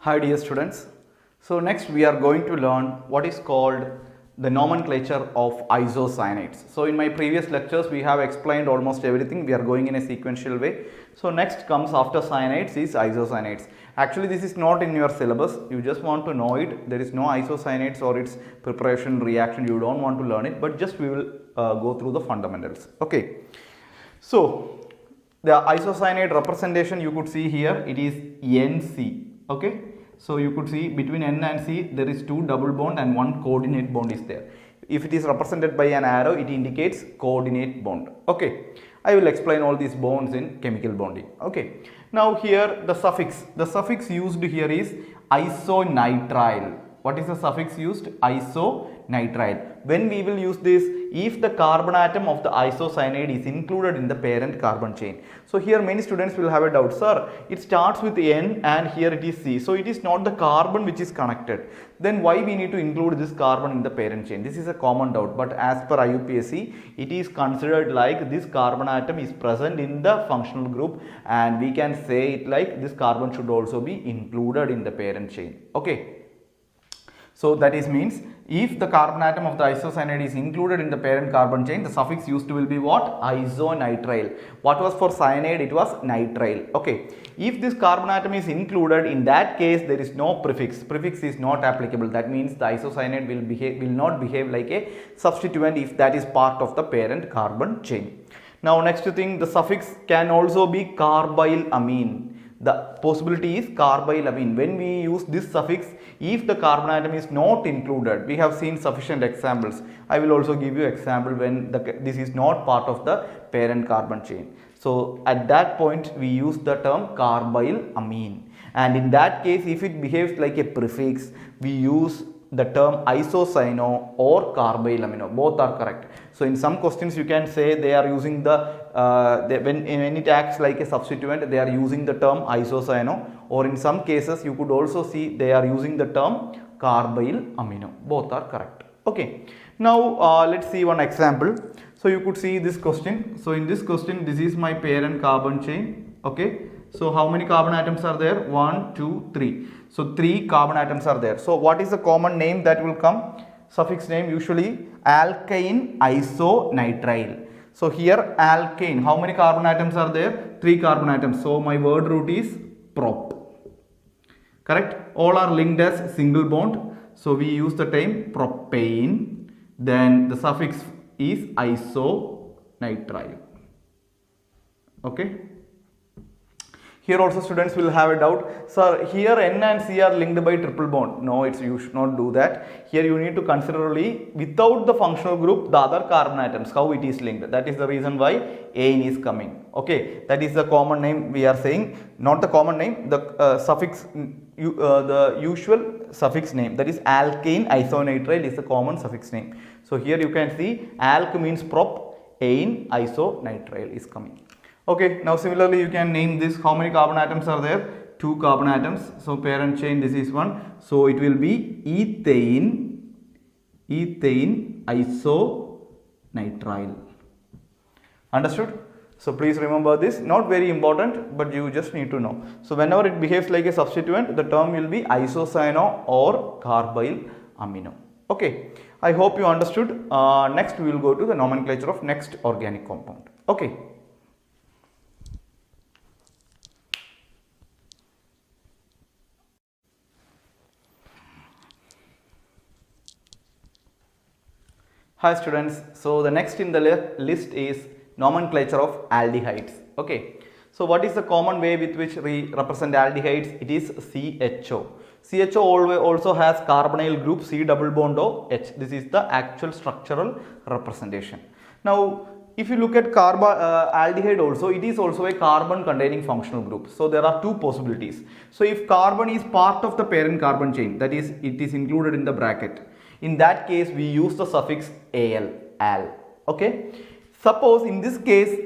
Hi dear students. So next we are going to learn what is called the nomenclature of isocyanates. So in my previous lectures we have explained almost everything. We are going in a sequential way. So next comes after cyanates is isocyanates. Actually this is not in your syllabus. You just want to know it. There is no isocyanates or its preparation reaction. You don't want to learn it, but just we will go through the fundamentals. Okay. So the isocyanate representation you could see here, it is NC. Okay, so you could see between N and C there is two double bond and one coordinate bond is there. If it is represented by an arrow, it indicates coordinate bond. Okay, I will explain all these bonds in chemical bonding. Okay, now here the suffix used here is isonitrile. What is the suffix used? Isonitrile. When we will use this, if the carbon atom of the isocyanate is included in the parent carbon chain. So here many students will have a doubt, sir, it starts with N and here it is C. So it is not the carbon which is connected. Then why we need to include this carbon in the parent chain? This is a common doubt, but as per IUPAC, it is considered like this carbon atom is present in the functional group, and we can say it like this carbon should also be included in the parent chain. Okay. So that is means if the carbon atom of the isocyanate is included in the parent carbon chain, the suffix used will be what? Isonitrile. What was for cyanide? It was nitrile. Okay. If this carbon atom is included, in that case there is no prefix. Prefix is not applicable. That means the isocyanate will not behave like a substituent if that is part of the parent carbon chain. Now next thing, the suffix can also be carbylamine. The possibility is carbylamine. When we use this suffix, if the carbon atom is not included, we have seen sufficient examples. I will also give you example when this is not part of the parent carbon chain. So at that point we use the term carbylamine, and in that case if it behaves like a prefix, we use the term isocyano or carbylamino. Both are correct. So in some questions you can say they are using when it acts like a substituent, they are using the term isocyano, or in some cases you could also see they are using the term carbylamino. Both are correct. Okay. Now let's see one example. So you could see this question. So in this question, this is my parent carbon chain. Okay. So how many carbon atoms are there? 1, 2, 3. So 3 carbon atoms are there. So what is the common name that will come? Suffix name usually alkyne isonitrile. So here alkane, how many carbon atoms are there? 3 carbon atoms. So my word root is prop. Correct? All are linked as single bond. So we use the term propane. Then the suffix is isonitrile. Okay. Here also students will have a doubt, sir, here N and C are linked by triple bond. No, you should not do that. Here you need to consider only without the functional group the other carbon atoms, how it is linked. That is the reason why ane is coming. Okay, that is the common name we are saying, not the common name, the suffix, the usual suffix name, that is alkane isonitrile is the common suffix name. So here you can see alk means prop, ane isonitrile is coming. Okay, now similarly you can name this. How many carbon atoms are there? 2 carbon atoms. So parent chain, this is one. So it will be ethane isonitrile. Understood? So please remember this. Not very important, but you just need to know. So whenever it behaves like a substituent, the term will be isocyano or carbylamino. Okay, I hope you understood. Next we will go to the nomenclature of next organic compound. Okay. Hi students, so the next in the list is nomenclature of aldehydes. Okay, so what is the common way with which we represent aldehydes? It is CHO. CHO also has carbonyl group C double bond O H. This is the actual structural representation. Now if you look at aldehyde also, it is also a carbon containing functional group. So there are two possibilities. So if carbon is part of the parent carbon chain, that is it is included in the bracket, in that case we use the suffix al. Okay. Suppose in this case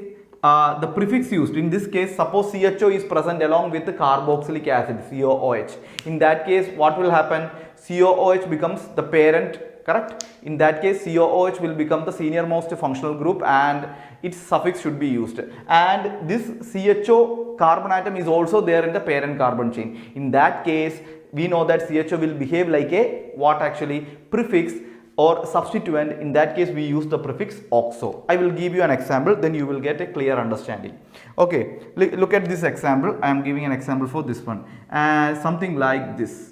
the prefix used, in this case suppose CHO is present along with the carboxylic acid COOH. In that case what will happen? COOH becomes the parent, correct? In that case COOH will become the senior most functional group, and its suffix should be used. And this CHO carbon atom is also there in the parent carbon chain. In that case, we know that CHO will behave like a what actually prefix or substituent. In that case, we use the prefix oxo. I will give you an example, then you will get a clear understanding. Okay, look at this example. I am giving an example for this one. Something like this.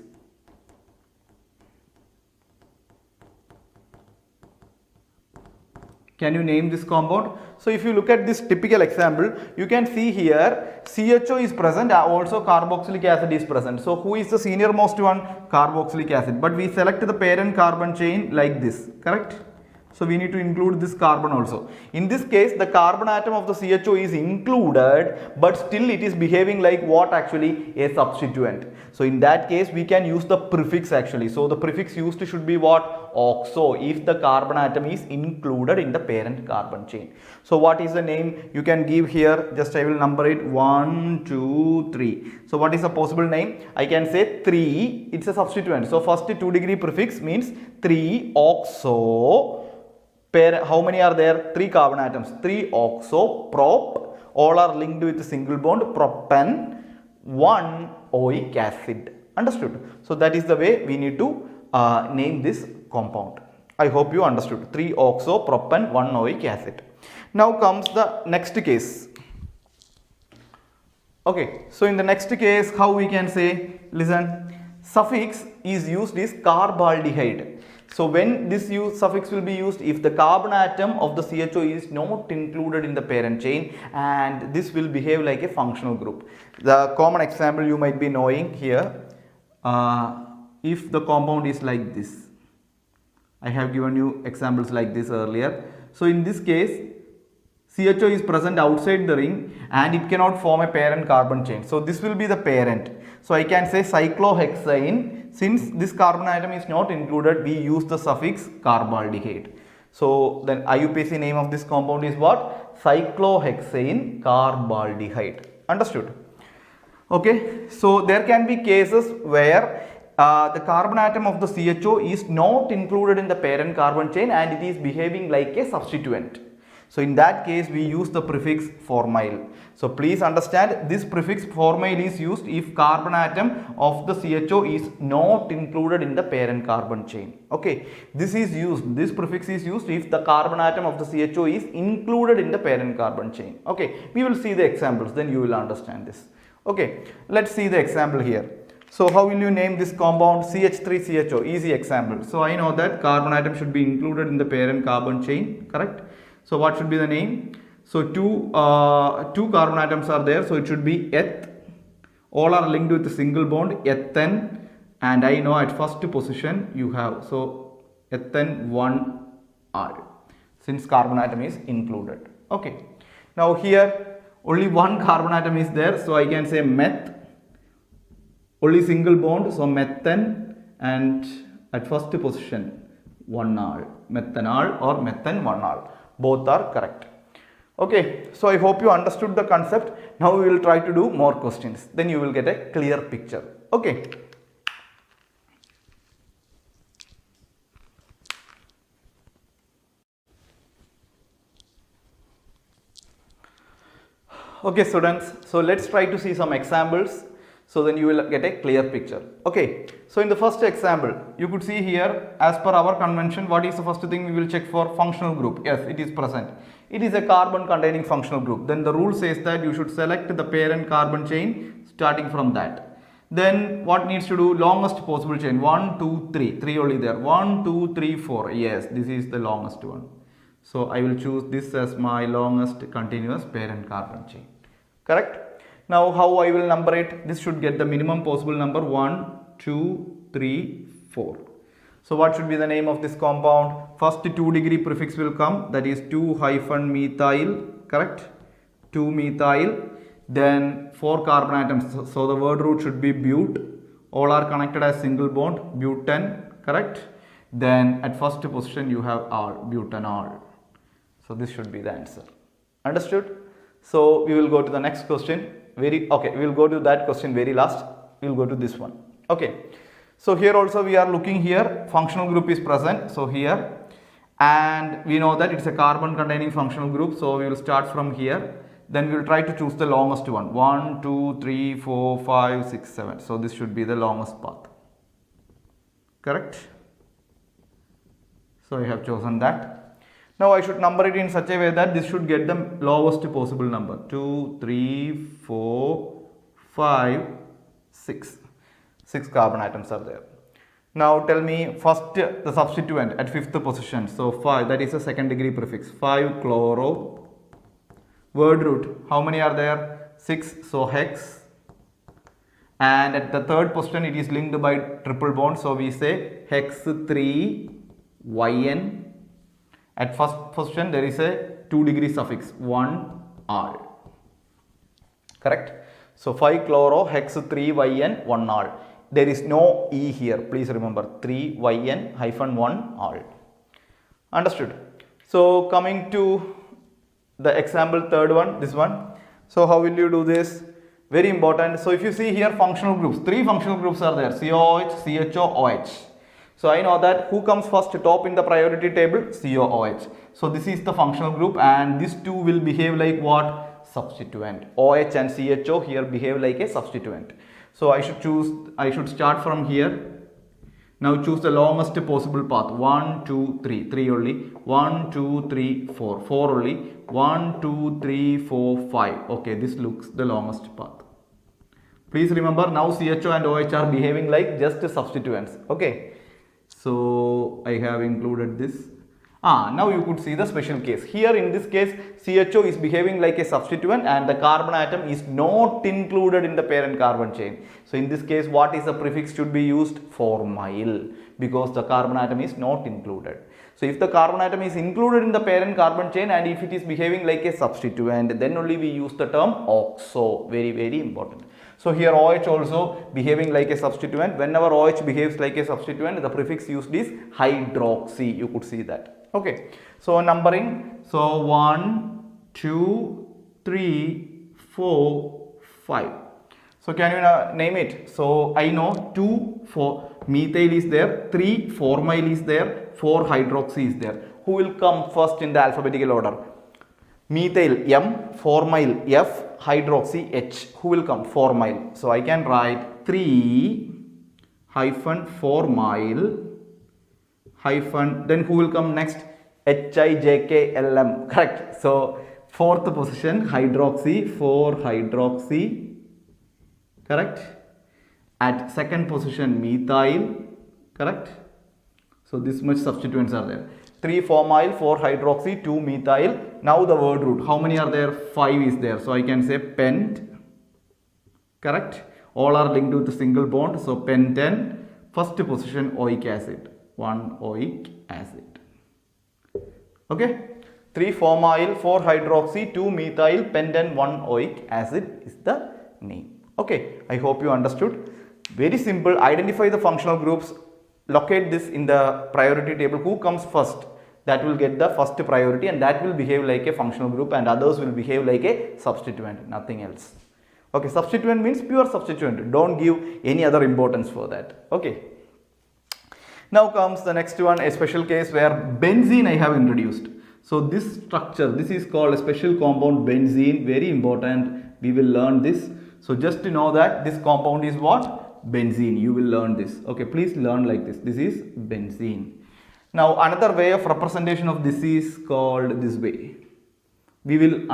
Can you name this compound? So if you look at this typical example, you can see here CHO is present, also carboxylic acid is present. So who is the senior most one? Carboxylic acid. But we select the parent carbon chain like this, correct? So we need to include this carbon also. In this case, the carbon atom of the CHO is included, but still it is behaving like what actually? A substituent. So in that case, we can use the prefix actually. So the prefix used should be what? Oxo, if the carbon atom is included in the parent carbon chain. So what is the name? You can give here, just I will number it 1, 2, 3. So what is the possible name? I can say 3, it's a substituent. So first 2-degree prefix means 3 oxo. How many are there? 3 carbon atoms. 3 oxo, prop, all are linked with a single bond, propan, 1 oic acid. Understood? So that is the way we need to name this compound. I hope you understood. 3 oxo, propan, 1 oic acid. Now comes the next case. Okay, so in the next case, how we can say, listen, suffix is used is carbaldehyde. So when this suffix will be used, if the carbon atom of the CHO is not included in the parent chain, and this will behave like a functional group. The common example you might be knowing here, if the compound is like this. I have given you examples like this earlier. So in this case, CHO is present outside the ring and it cannot form a parent carbon chain. So this will be the parent. So I can say cyclohexane. Since this carbon atom is not included, we use the suffix carbaldehyde. So then IUPAC name of this compound is what? Cyclohexane carbaldehyde. Understood? Okay. So there can be cases where the carbon atom of the CHO is not included in the parent carbon chain and it is behaving like a substituent. So in that case, we use the prefix formyl. So please understand, this prefix formyl is used if carbon atom of the CHO is not included in the parent carbon chain. Okay, this prefix is used if the carbon atom of the CHO is included in the parent carbon chain. Okay, we will see the examples, then you will understand this. Okay, let's see the example here. So how will you name this compound? CH3CHO, easy example. So I know that carbon atom should be included in the parent carbon chain, correct? So what should be the name? So two carbon atoms are there, so it should be eth. All are linked with a single bond, ethane, and I know at first position you have, so ethane 1R, since carbon atom is included. Okay. Now here only one carbon atom is there, so I can say meth, only single bond, so methane, and at first position 1R, methanol or methane 1R. Both are correct. Okay, so I hope you understood the concept. Now we will try to do more questions. Then you will get a clear picture. Okay. Okay students, so let's try to see some examples. So then you will get a clear picture. Okay, so in the first example, you could see here, as per our convention, what is the first thing we will check for? Functional group. Yes, it is present. It is a carbon containing functional group. Then the rule says that you should select the parent carbon chain starting from that. Then what needs to do? Longest possible chain. 1, 2, 3. 3 only there. 1, 2, 3, 4. Yes, this is the longest one. So I will choose this as my longest continuous parent carbon chain. Correct? Now how I will number it? This should get the minimum possible number 1, 2, 3, 4. So what should be the name of this compound? First 2-degree prefix will come, that is 2-methyl, correct? 2-methyl. Then 4 carbon atoms. So the word root should be but. All are connected as single bond, butane, correct? Then at first position you have R, butanol. So this should be the answer. Understood? So we will go to the next question. We will go to that question very last. We will go to this one. Okay. So here also we are looking here, functional group is present. So here, and we know that it's a carbon containing functional group, so we will start from here. Then we will try to choose the longest one. 1, 2, 3, 4, 5, 6, 7. So this should be the longest path. Correct? So I have chosen that. Now I should number it in such a way that this should get the lowest possible number. 2, 3, 4, 5, 6. 6 carbon atoms are there. Now tell me first the substituent at 5th position. So 5, that is a second degree prefix. 5 chloro. Word root, how many are there? 6, so hex. And at the 3rd position it is linked by triple bond, so we say hex 3 yn. At 1st position there is a 2 degree suffix 1 al. Correct? So 5 chloro hex 3 yn 1 al. There is no e here, please remember, 3 yn hyphen 1 al. Understood? So coming to the example 3rd one, this one. So how will you do this? Very important. So if you see here functional groups, 3 functional groups are there, COOH, CHO, OH. So I know that who comes first top in the priority table? COOH. So this is the functional group, and these two will behave like what? Substituent. OH and CHO here behave like a substituent. So I should start from here. Now choose the longest possible path. 1, 2, 3. 3 only. 1, 2, 3, 4. 4 only. 1, 2, 3, 4, 5. Okay, this looks the longest path. Please remember, now CHO and OH are behaving like just substituents. Okay. So I have included this. Now you could see the special case. Here in this case, CHO is behaving like a substituent and the carbon atom is not included in the parent carbon chain. So in this case, what is the prefix should be used? Formyl, because the carbon atom is not included. So if the carbon atom is included in the parent carbon chain and if it is behaving like a substituent, then only we use the term oxo. Very, very important. So here OH also behaving like a substituent. Whenever OH behaves like a substituent, the prefix used is hydroxy. You could see that. Okay, so numbering, so 1, 2, 3, 4, 5. So can you name it? So I know 2 for methyl is there, 3 formyl is there, 4 hydroxy is there. Who will come first in the alphabetical order? Methyl M, formyl F, hydroxy H. Who will come? Formyl. So I can write 3 hyphen formyl hyphen, then who will come next? HIJKLM. Correct. So 4th position hydroxy, 4 hydroxy. Correct. At 2nd position methyl. Correct. So this much substituents are there. 3 formyl, 4 hydroxy, 2 methyl. Now the word root. How many are there? 5 is there. So I can say pent. Correct. All are linked with a single bond. So pentan. 1st position oic acid. 1 oic acid. Okay. 3 formyl, 4 hydroxy, 2 methyl, pentan, 1 oic acid is the name. Okay. I hope you understood. Very simple. Identify the functional groups. Locate this in the priority table. Who comes first? That will get the first priority and that will behave like a functional group and others will behave like a substituent. Nothing else. Okay. Substituent means pure substituent. Don't give any other importance for that. Okay. Now comes the next one, a special case where benzene I have introduced. So this structure, this is called a special compound benzene, very important. We will learn this. So just to know that this compound is what? Benzene. You will learn this. Okay, please learn like this. This is benzene. Now another way of representation of this is called this way. We will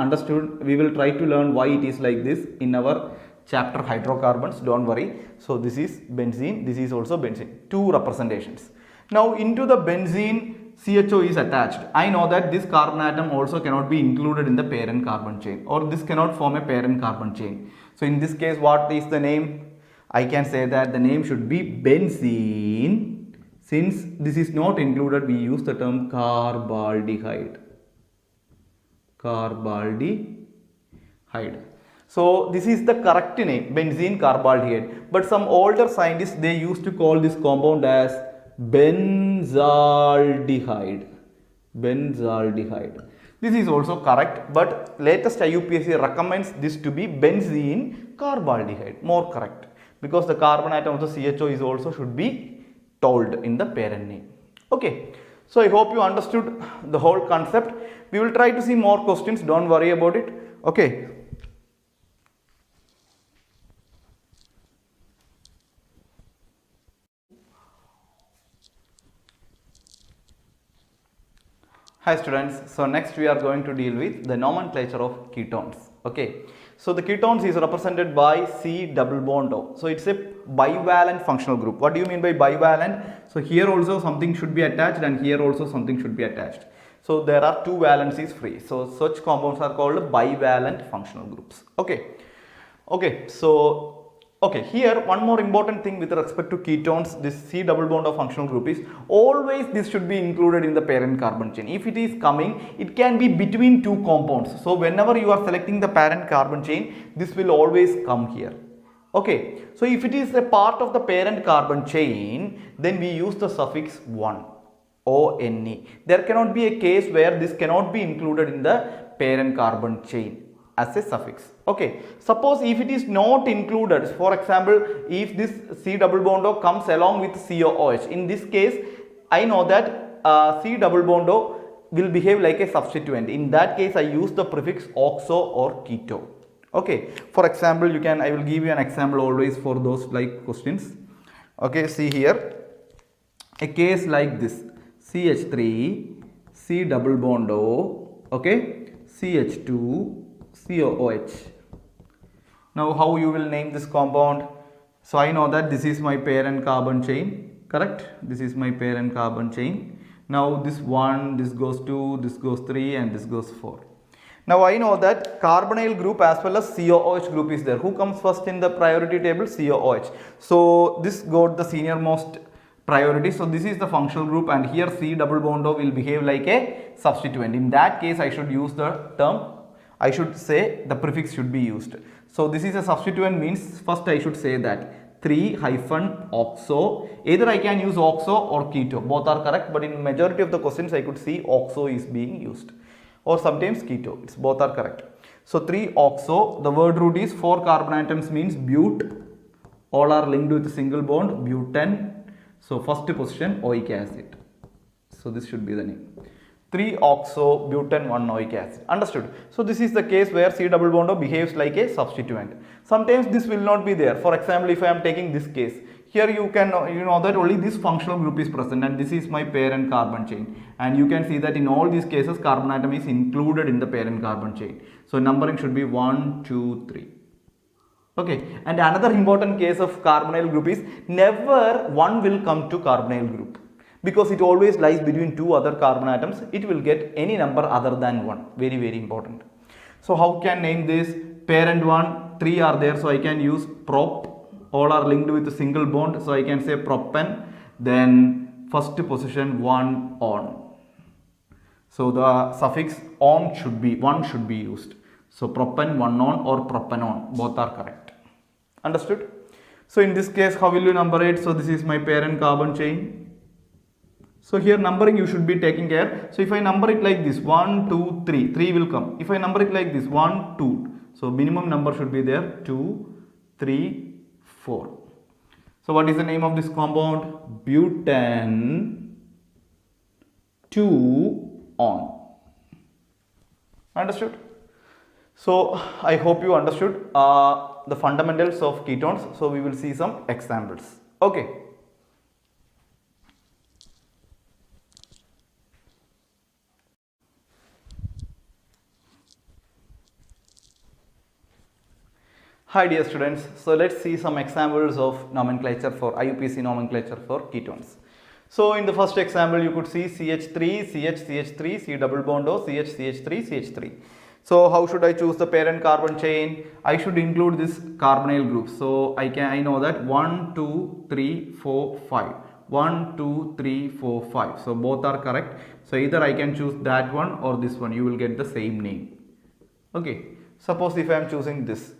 try to learn why it is like this in our chapter hydrocarbons, don't worry. So this is benzene, this is also benzene, 2 representations. Now into the benzene CHO is attached. I know that this carbon atom also cannot be included in the parent carbon chain, or this cannot form a parent carbon chain. So in this case, what is the name? I can say that the name should be benzene. Since this is not included, we use the term carbaldehyde. Carbaldehyde. So this is the correct name, benzene carbaldehyde. But some older scientists, they used to call this compound as benzaldehyde. This is also correct, but latest IUPAC recommends this to be benzene carbaldehyde, more correct, because the carbon atom of the CHO is also should be told in the parent name. Okay, So I hope you understood the whole concept. We will try to see more questions, don't worry about it. Okay. Hi students, so next we are going to deal with the nomenclature of ketones. Okay, so the ketones is represented by C double bond O. So it's a bivalent functional group. What do you mean by bivalent? So here also something should be attached and here also something should be attached. So there are two valencies free. So such compounds are called bivalent functional groups. Okay, here one more important thing with respect to ketones, this C double bond of functional group is always this should be included in the parent carbon chain. If it is coming, it can be between two compounds. So whenever you are selecting the parent carbon chain, this will always come here. Okay, so if it is a part of the parent carbon chain, then we use the suffix 1, O-N-E. There cannot be a case where this cannot be included in the parent carbon chain as a suffix. Okay, suppose if it is not included, for example, if this C double bond O comes along with COOH, in this case, I know that C double bond O will behave like a substituent. In that case, I use the prefix oxo or keto. Okay, for example, I will give you an example always for those like questions. Okay, see here, a case like this, CH3, C double bond O, okay, CH2, COOH. Now how you will name this compound? So I know that this is my parent carbon chain, correct? This is my parent carbon chain. Now this 1, this goes 2, this goes 3 and this goes 4. Now I know that carbonyl group as well as COOH group is there. Who comes first in the priority table? COOH. So this got the seniormost priority. So this is the functional group and here C double bond O will behave like a substituent. In that case I should use the term, I should say the prefix should be used. So this is a substituent means first I should say that 3-oxo. Either I can use oxo or keto. Both are correct, but in majority of the questions I could see oxo is being used. Or sometimes keto. It's both are correct. So 3-oxo. The word root is 4 carbon atoms means but. All are linked with a single bond. Butane. So first position oic acid. So this should be the name. 3-oxo butane 1-oic acid. Understood? So this is the case where C double bond O behaves like a substituent. Sometimes this will not be there. For example, if I am taking this case, here you know that only this functional group is present and this is my parent carbon chain. And you can see that in all these cases carbon atom is included in the parent carbon chain. So numbering should be 1, 2, 3. Okay, and another important case of carbonyl group is never one will come to carbonyl group. Because it always lies between two other carbon atoms, it will get any number other than 1. Very, very important. So how can name this? Parent 1, 3 are there, so I can use prop. All are linked with a single bond, so I can say propan. Then first position 1 on. So the suffix on should be, 1 should be used. So propan 1 on or propanon, both are correct. Understood? So in this case, how will you number it? So this is my parent carbon chain. So here numbering you should be taking care. So if I number it like this, 1, 2, 3, 3 will come. If I number it like this, 1, 2. So minimum number should be there, 2, 3, 4. So what is the name of this compound? Butane 2 on. Understood? So I hope you understood the fundamentals of ketones. So we will see some examples. Okay. Hi dear students, so let's see some examples of nomenclature for IUPAC nomenclature for ketones. So in the first example you could see CH3, CH, CH3, C double bond O, CH, CH3, CH3. So how should I choose the parent carbon chain? I should include this carbonyl group. So I know that 1, 2, 3, 4, 5. 1, 2, 3, 4, 5. So both are correct. So either I can choose that one or this one. You will get the same name. Okay. Suppose if I am choosing this.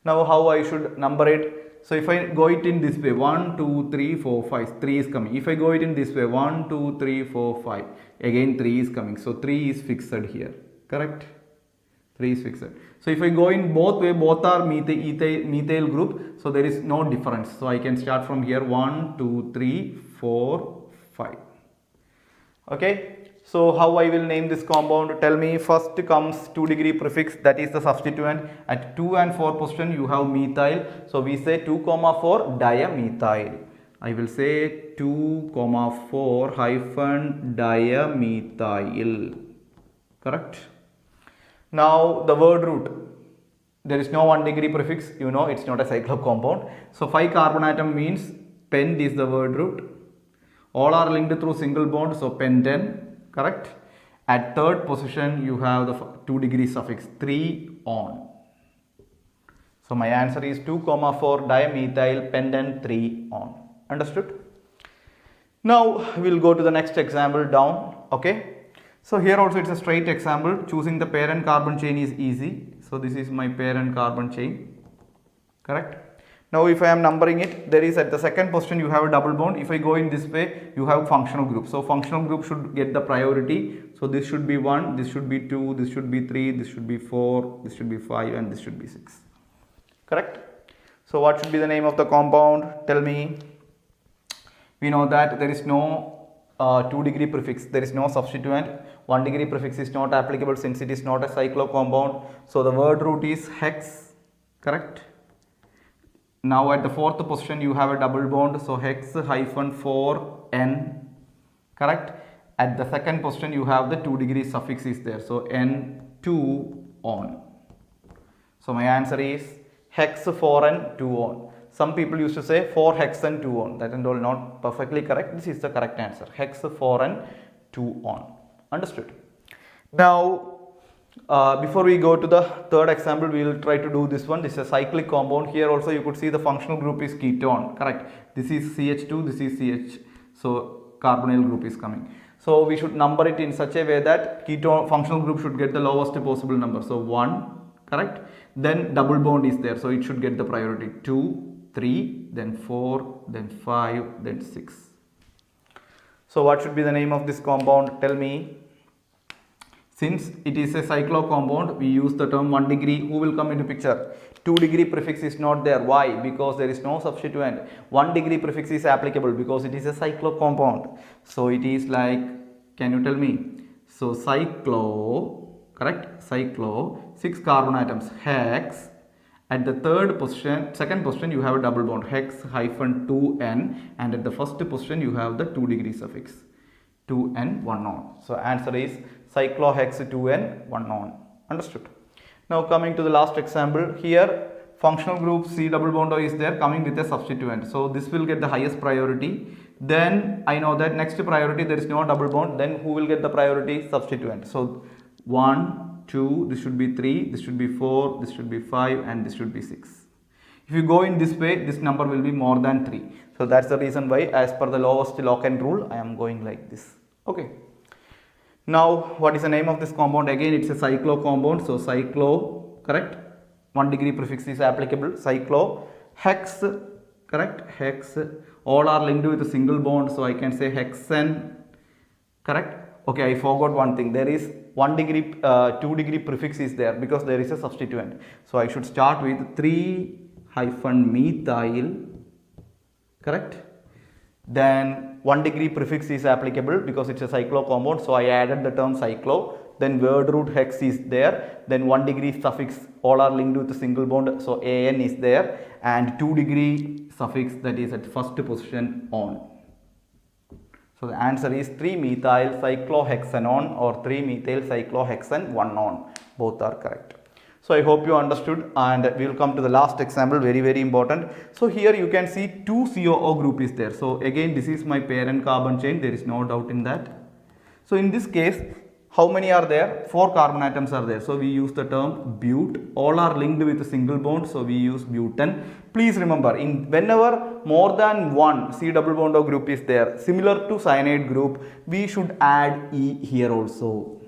Now how I should number it? So if I go it in this way, 1, 2, 3, 4, 5, 3 is coming. If I go it in this way, 1, 2, 3, 4, 5, again 3 is coming. So 3 is fixed here, correct? 3 is fixed. So if I go in both way, both are methyl group. So there is no difference. So I can start from here, 1, 2, 3, 4, 5. Okay, so how I will name this compound? Tell me. First comes 2 degree prefix, that is the substituent. At 2 and 4 position you have methyl, so we say 2 comma 4 diamethyl. I will say 2 comma 4 hyphen diamethyl. Correct. Now the word root, there is no 1 degree prefix, you know it's not a cyclo compound. So 5 carbon atom means pent is the word root. All are linked through single bond, so penten, correct. At third position you have the 2 degree suffix 3 on. So my answer is 2 comma 4 dimethyl penten 3 on. Understood? Now we will go to the next example down. Okay, so here also it's a straight example. Choosing the parent carbon chain is easy. So this is my parent carbon chain, correct. Now if I am numbering it, there is at the second position you have a double bond. If I go in this way, you have functional group. So functional group should get the priority. So this should be 1, this should be 2, this should be 3, this should be 4, this should be 5 and this should be 6. Correct? So what should be the name of the compound? Tell me. We know that there is no 2 degree prefix, there is no substituent. 1 degree prefix is not applicable since it is not a cyclo compound. So the word root is hex, correct. Now at the fourth position you have a double bond, so hex hyphen 4n, correct. At the second position you have the 2 degree suffix is there, so n2 on. So my answer is hex 4n 2 on. Some people used to say 4 hexen 2 on, that and all not perfectly correct. This is the correct answer, hex 4n 2 on. Understood? Now before we go to the third example, we will try to do this one. This is a cyclic compound. Here also you could see the functional group is ketone, correct. This is CH2, this is CH, so carbonyl group is coming. So we should number it in such a way that ketone functional group should get the lowest possible number. So 1, correct. Then double bond is there, so it should get the priority. 2, 3, then 4, then 5, then 6. So what should be the name of this compound? Tell me. Since it is a cyclo compound, we use the term 1 degree. Who will come into picture? 2 degree prefix is not there. Why? Because there is no substituent. 1 degree prefix is applicable because it is a cyclo compound. So it is like, can you tell me? So cyclo, correct? Cyclo, 6 carbon atoms, hex. At the second position you have a double bond, hex hyphen 2n, and at the first position you have the 2 degree suffix, 2n 1 on. So answer is cyclohex 2n 1 on. Understood? Now coming to the last example, here functional group C double bond O is there coming with a substituent. So this will get the highest priority. Then I know that next priority there is no double bond. Then who will get the priority? Substituent. So 1, 2, this should be 3, this should be 4, this should be 5 and this should be 6. If you go in this way, this number will be more than 3. So that's the reason why as per the lowest locant rule I am going like this. Okay. Now what is the name of this compound? Again it's a cyclo compound, so cyclo, correct. 1 degree prefix is applicable. Cyclo, hex, correct. Hex, all are linked with a single bond, so I can say hexen, correct. Okay, I forgot one thing. There is 1 degree 2 degree prefix is there because there is a substituent. So I should start with 3 hyphen methyl, correct. Then 1 degree prefix is applicable because it's a cyclo compound, so I added the term cyclo. Then word root hex is there. Then 1 degree suffix, all are linked with a single bond, so an is there, and 2 degree suffix, that is at first position on. So the answer is 3-methyl cyclohexanone or 3-methyl cyclohexane 1 on. Both are correct. So I hope you understood, and we will come to the last example, very important. So here you can see 2 COO group is there. So again this is my parent carbon chain, there is no doubt in that. So in this case, how many are there? 4 carbon atoms are there. So we use the term but. All are linked with a single bond, so we use buten. Please remember, whenever more than one C double bond O group is there, similar to cyanide group, we should add E here also.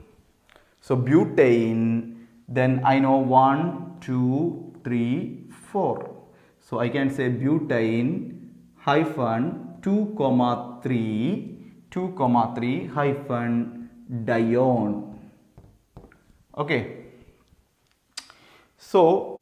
So butane. Then I know 1, 2, 3, 4. So I can say butane hyphen 2,3 hyphen dione. Okay. So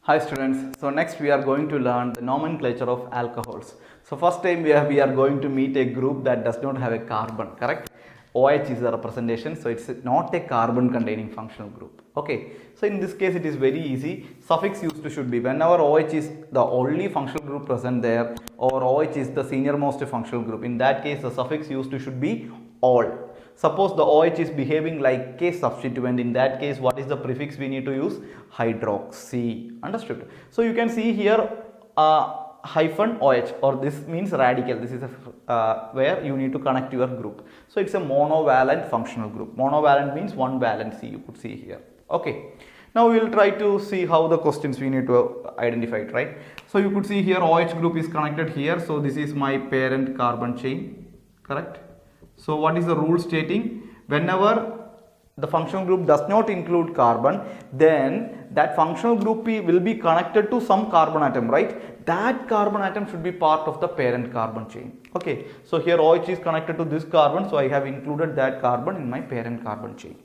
Hi students, so next we are going to learn the nomenclature of alcohols. So first time we are going to meet a group that does not have a carbon, correct? OH is the representation, so it's not a carbon containing functional group. Okay, so in this case it is very easy. Suffix used should be whenever OH is the only functional group present there, or OH is the seniormost functional group. In that case the suffix used should be all. Suppose the OH is behaving like a substituent. In that case, what is the prefix we need to use? Hydroxy. Understood? So you can see here hyphen OH, or this means radical. This is where you need to connect your group. So it's a monovalent functional group. Monovalent means one valency, you could see here. Okay. Now we will try to see how the questions we need to identify it, right? So you could see here OH group is connected here. So this is my parent carbon chain, correct? So what is the rule stating? Whenever the functional group does not include carbon, then that functional group will be connected to some carbon atom, right? That carbon atom should be part of the parent carbon chain. Okay, so here OH is connected to this carbon, so I have included that carbon in my parent carbon chain.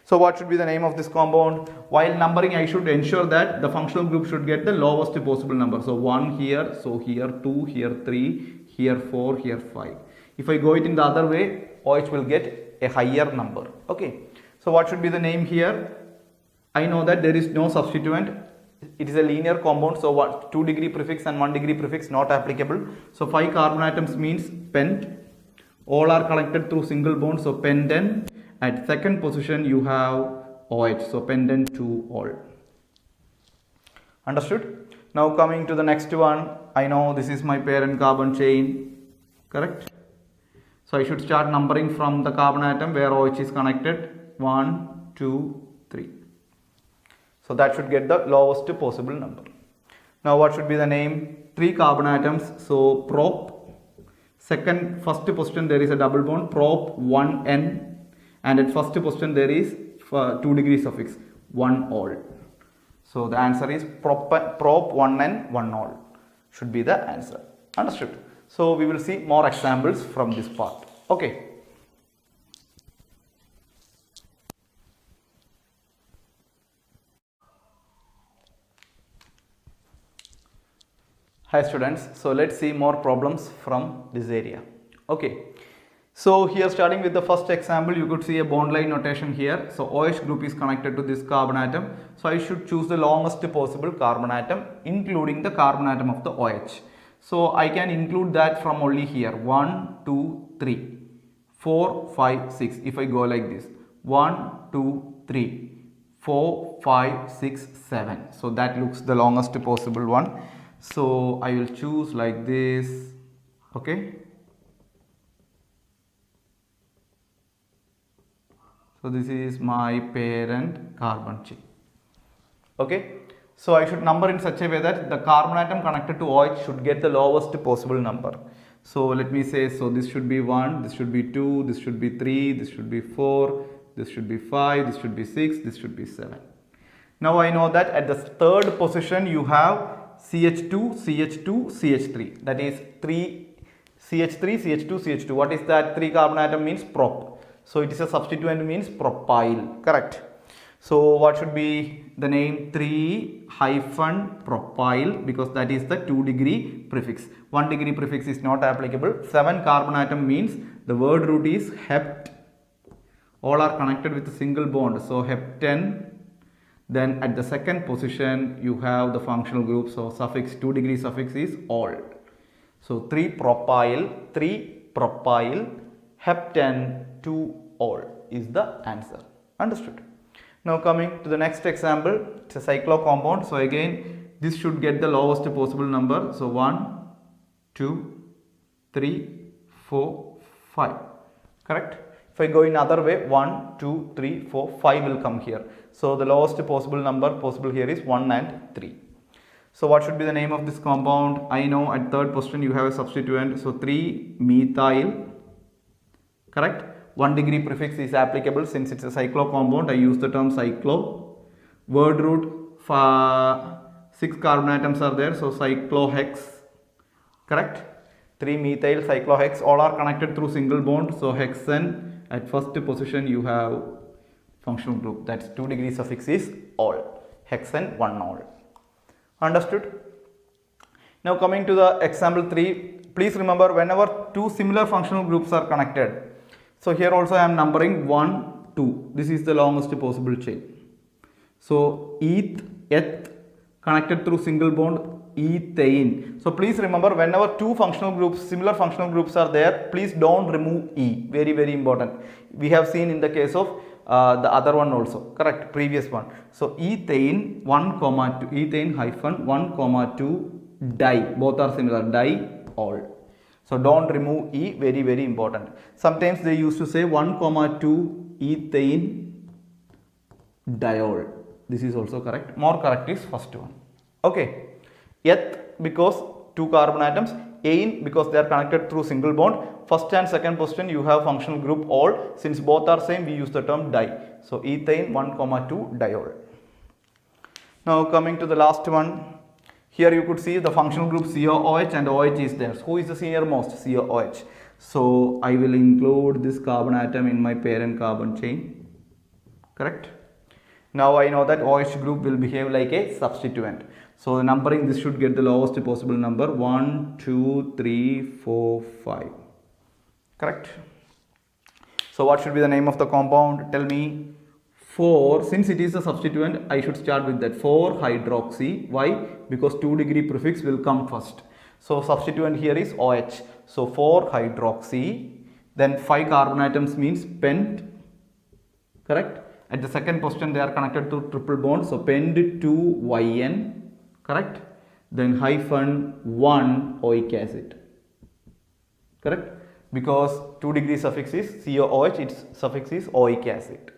So what should be the name of this compound? While numbering, I should ensure that the functional group should get the lowest possible number. So 1 here, so here 2, here 3, here 4, here 5. If I go it in the other way, OH will get a higher number. Okay. So what should be the name here? I know that there is no substituent. It is a linear compound. So what? 2 degree prefix and 1 degree prefix not applicable. So 5 carbon atoms means pent. All are connected through single bond. So pentant. At second position you have OH. So pendant to all. Understood? Now coming to the next one. I know this is my parent carbon chain. Correct? So I should start numbering from the carbon atom where OH is connected. 1, 2, 3. So that should get the lowest possible number. Now what should be the name? 3 carbon atoms. So prop. First position there is a double bond. Prop 1N. And at first position there is 2 degree suffix. 1 all. So the answer is prop 1N 1 all. Should be the answer. Understood? So we will see more examples from this part. Okay. Hi students. So let's see more problems from this area. Okay. So here starting with the first example, you could see a bond line notation here. So OH group is connected to this carbon atom. So I should choose the longest possible carbon atom, including the carbon atom of the OH. So I can include that from only here. 1, 2, 3, 4, 5, 6. If I go like this. 1, 2, 3, 4, 5, 6, 7. So that looks the longest possible one. So I will choose like this. Okay. So this is my parent carbon chain. Okay. So I should number in such a way that the carbon atom connected to OH should get the lowest possible number. So let me say, so this should be 1, this should be 2, this should be 3, this should be 4, this should be 5, this should be 6, this should be 7. Now I know that at the third position you have CH2, CH2, CH3. That is 3 CH3, CH2, CH2. What is that? 3 carbon atom means prop. So it is a substituent means propyl. Correct. So what should be the name? 3-propyl, because that is the 2 degree prefix. 1 degree prefix is not applicable. 7 carbon atom means the word root is hept. All are connected with a single bond. So hepten. Then at the second position you have the functional group. So suffix 2 degree suffix is all. So 3-propyl, hepten, 2 all is the answer. Understood? Now coming to the next example, it's a cyclo compound. So again, this should get the lowest possible number. So 1, 2, 3, 4, 5. Correct? If I go in other way, 1, 2, 3, 4, 5 will come here. So the lowest possible number possible here is 1 and 3. So what should be the name of this compound? I know at third position you have a substituent. So 3-methyl. Correct? 1 degree prefix is applicable since it's a cyclo compound. I use the term cyclo. Word root 6 carbon atoms are there. So cyclohex. Correct? 3-methyl cyclohex. All are connected through single bond. So hexane. At first position you have functional group. That's 2 degree suffix is all. Hexane 1 all. Understood? Now coming to the example 3, please remember whenever two similar functional groups are connected. So here also I am numbering 1, 2. This is the longest possible chain. So eth connected through single bond ethane. So please remember whenever two functional groups, similar functional groups are there, please don't remove e. Very, very important. We have seen in the case of the other one also, correct, previous one. So ethane 1 comma 2, ethane hyphen 1 comma 2 di, both are similar, diol. So don't remove e, very, very important. Sometimes they used to say 1 comma 2 ethane diol. This is also correct. More correct is first one. Okay. Eth because two carbon atoms, ane because they are connected through single bond. First and second position you have functional group all. Since both are same, we use the term di. So ethane 1 comma 2 diol. Now coming to the last one. Here you could see the functional group COOH and OH is there. Who is the senior most? COOH. So I will include this carbon atom in my parent carbon chain. Correct? Now I know that OH group will behave like a substituent. So the numbering, this should get the lowest possible number, 1, 2, 3, 4, 5. Correct? So what should be the name of the compound? Tell me. 4, since it is a substituent, I should start with that 4 hydroxy. Why? Because 2 degree prefix will come first. So substituent here is OH. So 4 hydroxy, then 5 carbon atoms means pent. Correct? At the second position they are connected to triple bond. So pent 2 YN. Correct? Then hyphen 1 oic acid. Correct? Because 2 degree suffix is COOH, its suffix is oic acid.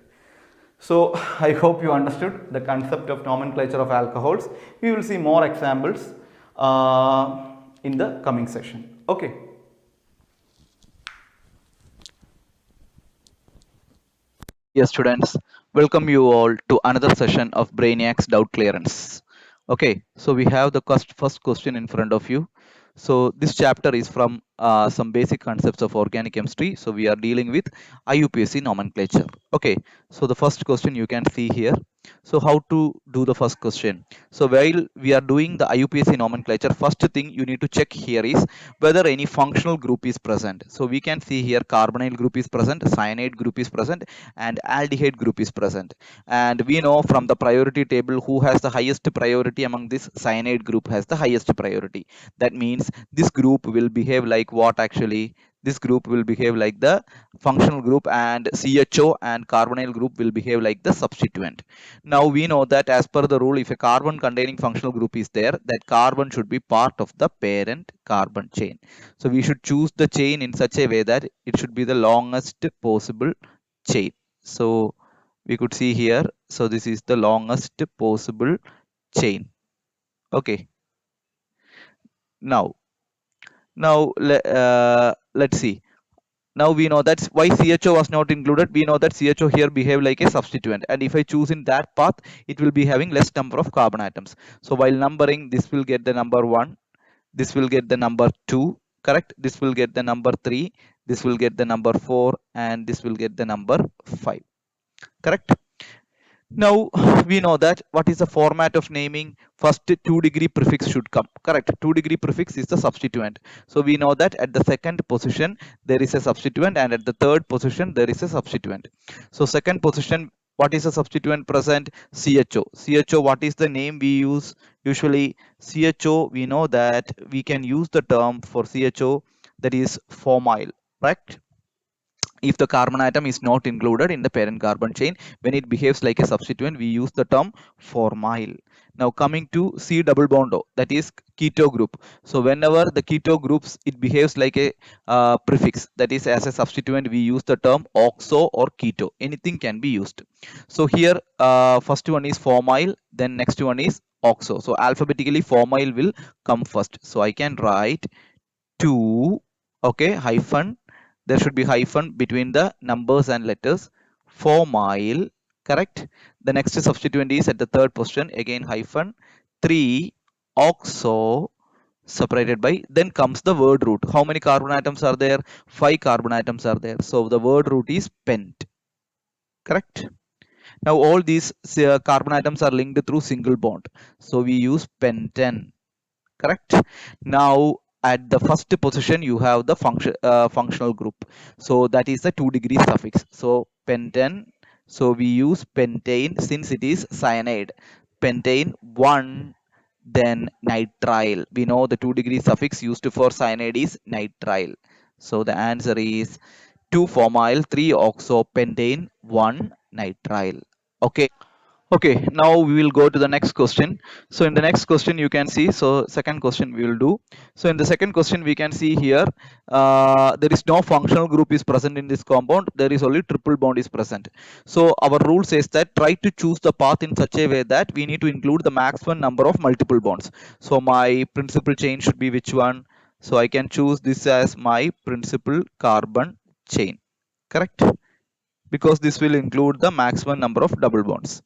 So I hope you understood the concept of nomenclature of alcohols. We will see more examples in the coming session. Okay. Yes, students, welcome you all to another session of Brainiacs Doubt Clearance. Okay, so we have the first question in front of you. So this chapter is from some basic concepts of organic chemistry. So we are dealing with IUPAC nomenclature. Okay, so the first question you can see here. So how to do the first question? So while we are doing the IUPAC nomenclature, first thing you need to check here is whether any functional group is present. So we can see here carbonyl group is present, cyanide group is present, and aldehyde group is present. And we know from the priority table who has the highest priority among this cyanide group has the highest priority. That means this group will behave like what actually? This group will behave like the functional group, and CHO and carbonyl group will behave like the substituent. Now we know that as per the rule, if a carbon containing functional group is there, that carbon should be part of the parent carbon chain. So we should choose the chain in such a way that it should be the longest possible chain. So we could see here, so this is the longest possible chain. Okay. Now let's see. Now we know that's why CHO was not included. We know that CHO here behave like a substituent, and if I choose in that path, it will be having less number of carbon atoms. So while numbering, this will get the number 1, this will get the number 2, correct? This will get the number 3, this will get the number 4, and this will get the number 5, correct? Now we know that what is the format of naming? First 2 degree prefix should come, correct? 2 degree prefix is the substituent. So we know that at the second position there is a substituent, and at the third position there is a substituent. So second position, what is the substituent present? CHO. CHO, what is the name we use? Usually CHO, we know that we can use the term for CHO, that is formyl, right? If the carbon atom is not included in the parent carbon chain, when it behaves like a substituent, we use the term formyl. Now coming to C double bond O, that is keto group. So whenever the keto groups, it behaves like a prefix, that is as a substituent, we use the term oxo or keto. Anything can be used. So here first one is formyl, then next one is oxo. So alphabetically formyl will come first. So I can write 2, okay, hyphen, there should be hyphen between the numbers and letters, formyl, correct? The next substituent is at the third position, again hyphen, 3 oxo, separated by, then comes the word root. How many carbon atoms are there? 5 carbon atoms are there. So the word root is pent, correct? Now all these carbon atoms are linked through single bond. So we use pentane, correct? Now at the first position you have the functional group. So that is the 2 degree suffix. So pentane. So we use pentane since it is cyanide. Pentane 1, then nitrile. We know the 2 degree suffix used for cyanide is nitrile. So the answer is 2-formyl 3-oxopentane 1-nitrile. Okay. Okay, now we will go to the next question. So in the next question you can see, so second question we will do. So in the second question we can see here, there is no functional group is present in this compound. There is only triple bond is present. So our rule says that try to choose the path in such a way that we need to include the maximum number of multiple bonds. So my principal chain should be which one? So I can choose this as my principal carbon chain, correct? Because this will include the maximum number of double bonds.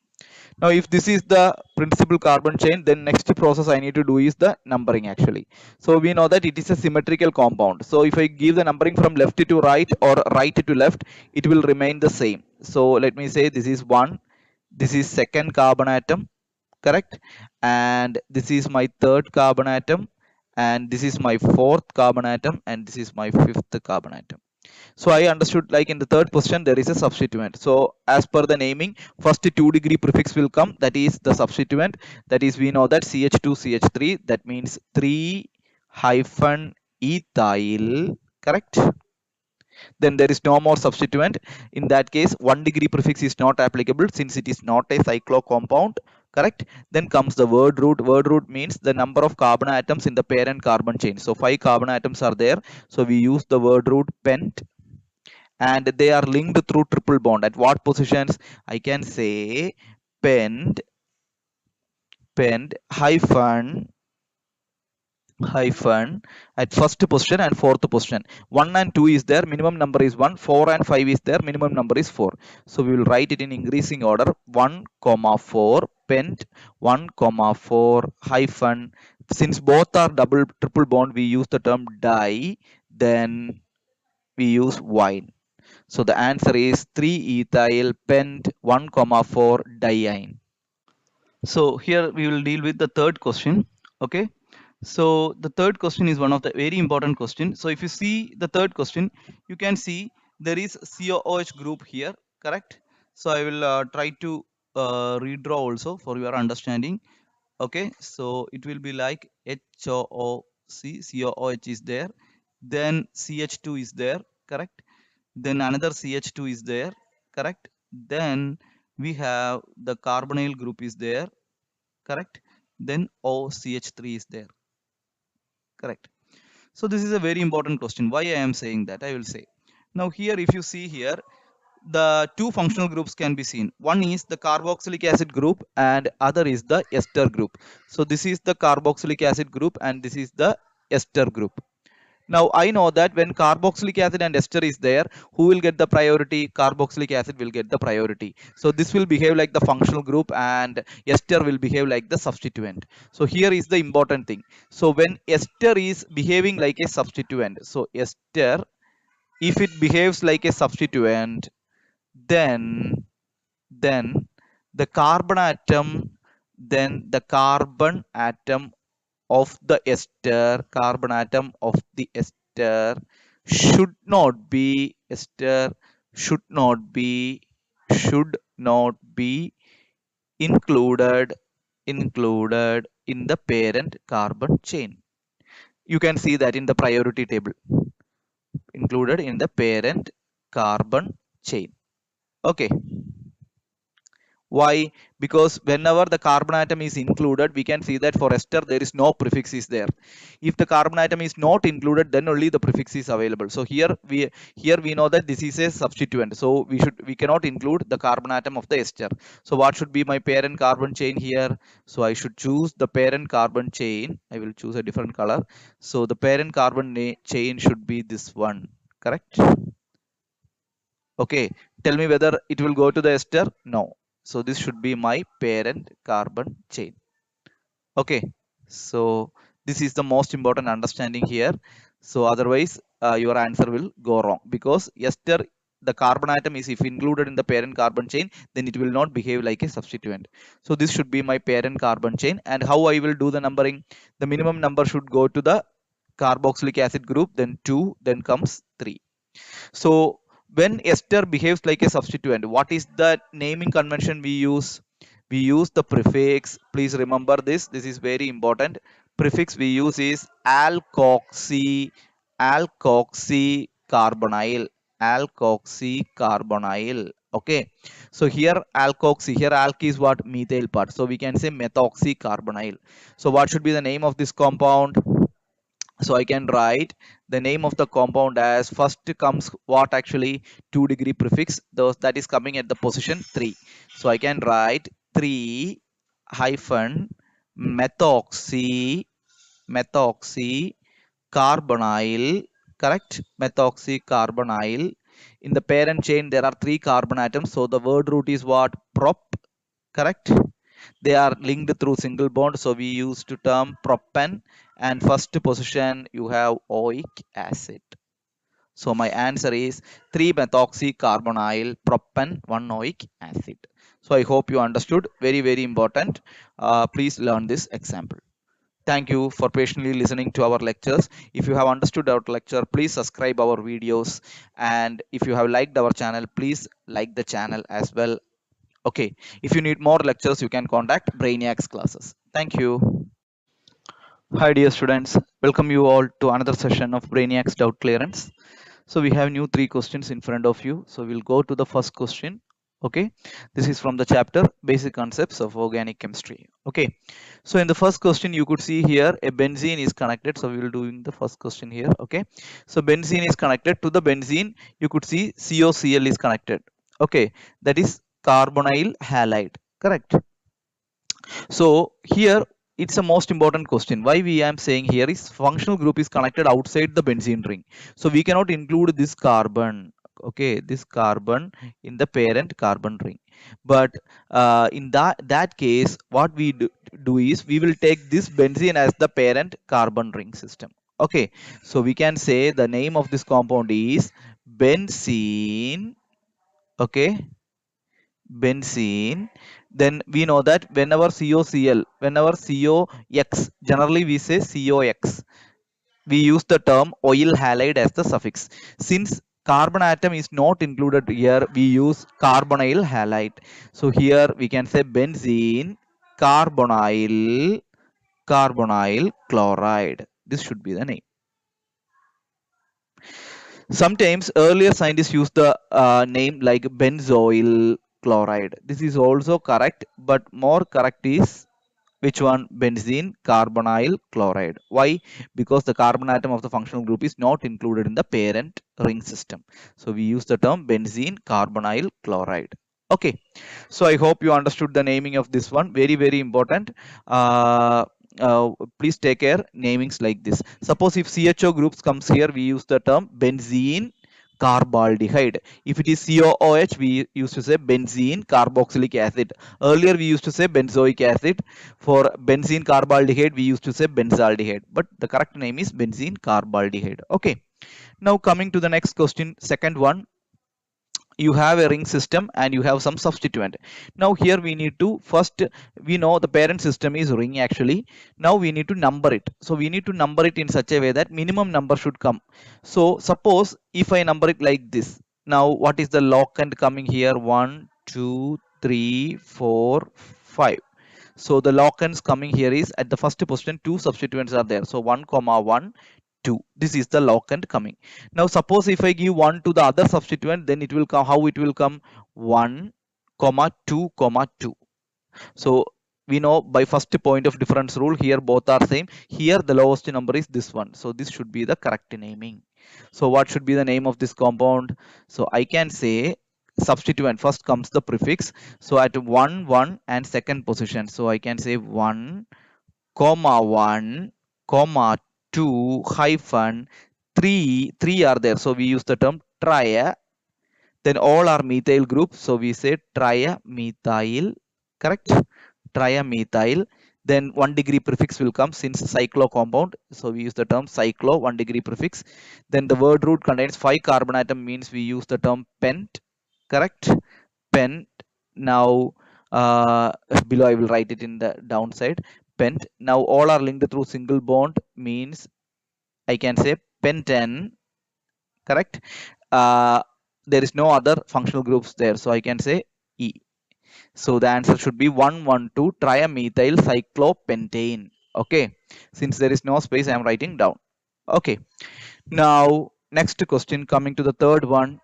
Now, if this is the principal carbon chain, then next process I need to do is the numbering actually. So we know that it is a symmetrical compound. So if I give the numbering from left to right or right to left, it will remain the same. So let me say this is 1, this is second carbon atom, correct? And this is my third carbon atom, and this is my fourth carbon atom, and this is my fifth carbon atom. So I understood like in the third position there is a substituent. So as per the naming, first 2 degree prefix will come, that is the substituent. That is we know that CH2CH3, that means 3 hyphen ethyl, correct? Then there is no more substituent. In that case 1 degree prefix is not applicable since it is not a cyclo compound, correct? Then comes the word root. Word root means the number of carbon atoms in the parent carbon chain. So 5 carbon atoms are there, so we use the word root pent, and they are linked through triple bond. At what positions? I can say pent, hyphen at first position and fourth position. 1 and 2 is there, minimum number is 1. 4 and 5 is there, minimum number is 4. So we will write it in increasing order. 1 comma 4 pent, 1 comma 4 hyphen. Since both are double triple bond, we use the term di, then we use wine. So the answer is 3-ethyl pent 1, 4 diene. So here we will deal with the third question. Okay. So the third question is one of the very important question. So if you see the third question, you can see there is COOH group here, correct? So I will try to redraw also for your understanding. Okay, so it will be like HOOC, COOH is there, then CH2 is there, correct? Then another CH2 is there, correct? Then we have the carbonyl group is there, correct? Then OCH3 is there, correct? So this is a very important question. Why I am saying that? I will say. Now here, if you see here, the two functional groups can be seen. One is the carboxylic acid group and other is the ester group. So this is the carboxylic acid group and this is the ester group. Now I know that when carboxylic acid and ester is there, who will get the priority? Carboxylic acid will get the priority. So this will behave like the functional group and ester will behave like the substituent. So here is the important thing. So when ester is behaving like a substituent, so ester, if it behaves like a substituent, then then the carbon atom, then the carbon atom of the ester, carbon atom of the ester should not be should not be included in the parent carbon chain. You can see that in the priority table, included in the parent carbon chain. Okay. Why? Because whenever the carbon atom is included, we can see that for ester there is no prefix is there. If the carbon atom is not included, then only the prefix is available. So here we know that this is a substituent. So we cannot include the carbon atom of the ester. So what should be my parent carbon chain here? So I should choose the parent carbon chain. I will choose a different color. So the parent carbon chain should be this one. Correct? Okay, tell me whether it will go to the ester. No. So this should be my parent carbon chain. Okay, so this is the most important understanding here. So otherwise your answer will go wrong because ester the carbon atom is if included in the parent carbon chain, then it will not behave like a substituent. So this should be my parent carbon chain. And how I will do the numbering? The minimum number should go to the carboxylic acid group, then 2, then comes 3. So when ester behaves like a substituent, what is the naming convention we use? We use the prefix. Please remember this. This is very important. Prefix we use is alkoxy carbonyl. Alkoxy carbonyl. Okay. So here alkoxy, here alk is what? Methyl part. So we can say methoxy carbonyl. So what should be the name of this compound? So I can write the name of the compound as first comes what actually 2-degree prefix, those that is coming at the position 3. So I can write 3 hyphen methoxy carbonyl, correct? Methoxy carbonyl. In the parent chain there are 3 carbon atoms, so the word root is what? Prop, correct? They are linked through single bond, so we use to term propan, and first position you have oic acid. So my answer is 3-methoxy carbonyl propan 1 oic acid. So I hope you understood. Very important. Please learn this example. Thank you for patiently listening to our lectures. If you have understood our lecture, please subscribe our videos, and if you have liked our channel, please like the channel as well. Okay, if you need more lectures, you can contact Brainiacs Classes. Thank you. Hi dear students, welcome you all to another session of Brainiacs Doubt Clearance. So we have new 3 questions in front of you. So we'll go to the first question. Okay, this is from the chapter Basic Concepts of Organic Chemistry. Okay, so in the first question you could see here a benzene is connected. So we will doing the first question here. Okay, so benzene is connected to the benzene. You could see COCl is connected. Okay, that is carbonyl halide. Correct. So here it's a most important question. Why we am saying here is functional group is connected outside the benzene ring. So we cannot include this carbon. Okay, this carbon in the parent carbon ring. But in that case, what we do is we will take this benzene as the parent carbon ring system. Okay, so we can say the name of this compound is benzene. Okay, benzene. Then we know that whenever COCl, whenever COX, generally we say COX, we use the term oil halide as the suffix. Since carbon atom is not included here, we use carbonyl halide. So here we can say benzene carbonyl chloride. This should be the name. Sometimes earlier scientists used the name like benzoyl chloride. This is also correct, but more correct is which one? Benzene carbonyl chloride. Why? Because the carbon atom of the functional group is not included in the parent ring system. So we use the term benzene carbonyl chloride. Okay, so I hope you understood the naming of this one. Very important. Uh, Please take care namings like this. Suppose if CHO groups comes here, we use the term benzene carbaldehyde. If it is COOH, we used to say benzene carboxylic acid. Earlier we used to say benzoic acid. For benzene carbaldehyde, we used to say benzaldehyde. But the correct name is benzene carbaldehyde. Okay. Now coming to the next question, second one. You have a ring system and you have some substituent. Now here we need to first, we know the parent system is ring actually. Now we need to number it. So we need to number it in such a way that minimum number should come. So suppose if I number it like this. Now what is the locant coming here? 1 2 3 4 5. So the locants coming here is at the first position 2 substituents are there. So 1 comma 1 2. This is the locant coming. Now suppose if I give 1 to the other substituent, then it will come, how it will come? 1 comma 2 comma 2. So we know by first point of difference rule, here both are same. Here the lowest number is this one. So this should be the correct naming. So what should be the name of this compound? So I can say substituent, first comes the prefix. So at 1 1 and second position, so I can say 1 comma 1 comma 2 hyphen 3 are there. So we use the term tria. Then all are methyl groups. So we say triamethyl, correct? Triamethyl. then 1 degree prefix will come since cyclo compound, so we use the term cyclo, 1 degree prefix. Then the word root contains 5 carbon atom, means we use the term pent. Correct? Pent. Now below I will write it in the downside, pent. Now all are linked through single bond, means I can say penten. Correct? uh, there is no other functional groups there, so I can say E. So the answer should be 112 trimethyl cyclopentane. Okay, since there is no space, I am writing down. Okay, now next question, coming to the third one,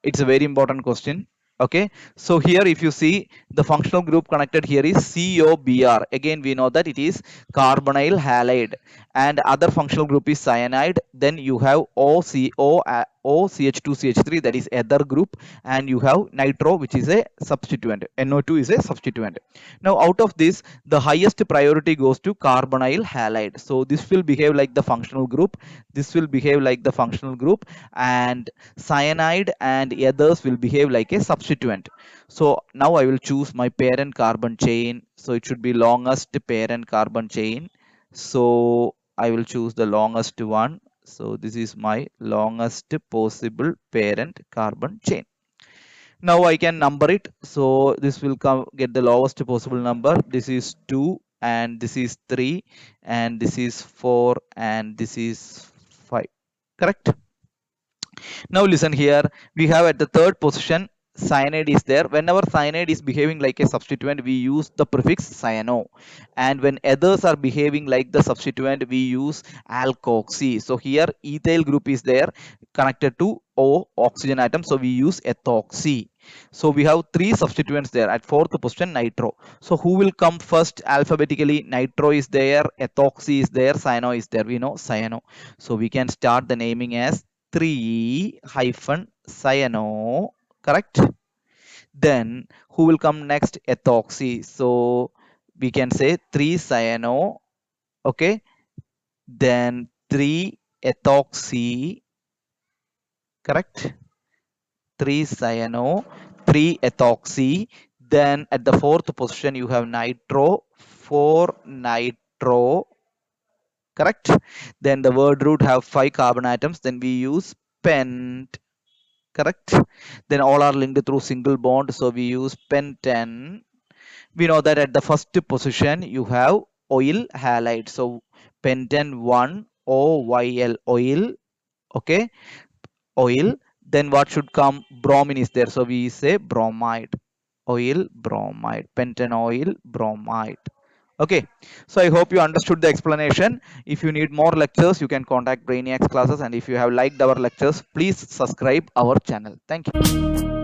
it's a very important question. Okay, so here if you see the functional group connected here is COBr. Again we know that it is carbonyl halide, and other functional group is cyanide. Then you have OCH2CH3, that is ether group, and you have nitro, which is a substituent. NO2 is a substituent. Now out of this, the highest priority goes to carbonyl halide, so this will behave like the functional group, this will behave like the functional group, and cyanide and others will behave like a substituent. So now I will choose my parent carbon chain, so it should be longest parent carbon chain. So I will choose the longest one, so this is my longest possible parent carbon chain. Now I can number it, so this will come get the lowest possible number. This is 2 and this is 3 and this is 4 and this is 5. Correct? Now listen here, we have at the third position cyanide is there. Whenever cyanide is behaving like a substituent, we use the prefix cyano, and when others are behaving like the substituent, we use alkoxy. So here ethyl group is there connected to O oxygen atom, so we use ethoxy. So we have three substituents there. At fourth position, nitro. So who will come first alphabetically? Nitro is there, ethoxy is there, cyano is there. We know cyano, so we can start the naming as 3 hyphen cyano. Correct? Then who will come next? Ethoxy, so we can say 3 cyano. Okay, then 3 ethoxy. Correct? 3 cyano, 3 ethoxy. Then at the fourth position you have nitro, 4 nitro. Correct? Then the word root have 5 carbon atoms, then we use pent. Correct? Then all are linked through single bond, so we use penten. We know that at the first position you have oil halide, so penten 1 OYL, oil. Okay, oil. Then what should come? Bromine is there, so we say bromide, oil bromide, penten oil bromide. Okay, so I hope you understood the explanation. If you need more lectures, you can contact Brainiacs Classes, and if you have liked our lectures, please subscribe our channel. Thank you.